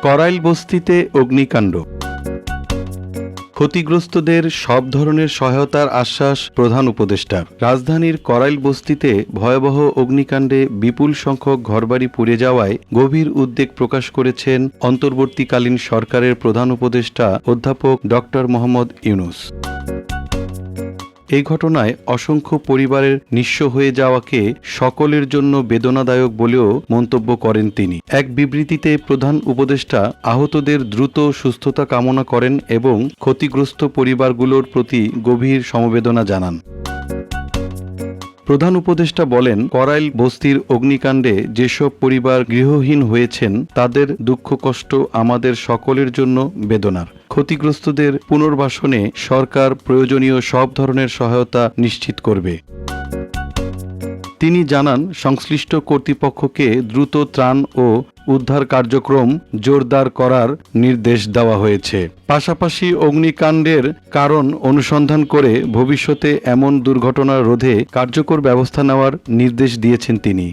করাইল বস্তিতে অগ্নিকাণ্ড। ক্ষতিগ্রস্তদের সব ধরনের সহায়তার আশ্বাস প্রধান উপদেষ্টার। রাজধানীর করাইল বস্তিতে ভয়াবহ অগ্নিকাণ্ডে বিপুল সংখ্যক ঘরবাড়ি পুড়ে যাওয়ায় গভীর উদ্বেগ প্রকাশ করেছেন অন্তর্বর্তীকালীন সরকারের প্রধান উপদেষ্টা অধ্যাপক ডক্টর মোহাম্মদ ইউনূস। এই ঘটনায় অসংখ্য পরিবারের নিঃস্ব হয়ে যাওয়াকে সকলের জন্য বেদনাদায়ক বলেও মন্তব্য করেন তিনি। এক বিবৃতিতে প্রধান উপদেষ্টা আহতদের দ্রুত সুস্থতা কামনা করেন এবং ক্ষতিগ্রস্ত পরিবারগুলোর প্রতি গভীর সমবেদনা জানান। প্রধান উপদেষ্টা বলেন, করাইল বস্তির অগ্নিকাণ্ডে যেসব পরিবার গৃহহীন হয়েছেন তাদের দুঃখ কষ্ট আমাদের সকলের জন্য বেদনার। ক্ষতিগ্রস্তদের পুনর্বাসনে সরকার প্রয়োজনীয় সব ধরনের সহায়তা নিশ্চিত করবে। তিনি জানান, সংশ্লিষ্ট কর্তৃপক্ষকে দ্রুত ত্রাণ ও উদ্ধার কার্যক্রম জোরদার করার নির্দেশ দেওয়া হয়েছে। পাশাপাশি অগ্নিকাণ্ডের কারণ অনুসন্ধান করে ভবিষ্যতে এমন দুর্ঘটনা রোধে কার্যকর ব্যবস্থা নেওয়ার নির্দেশ দিয়েছেন তিনি।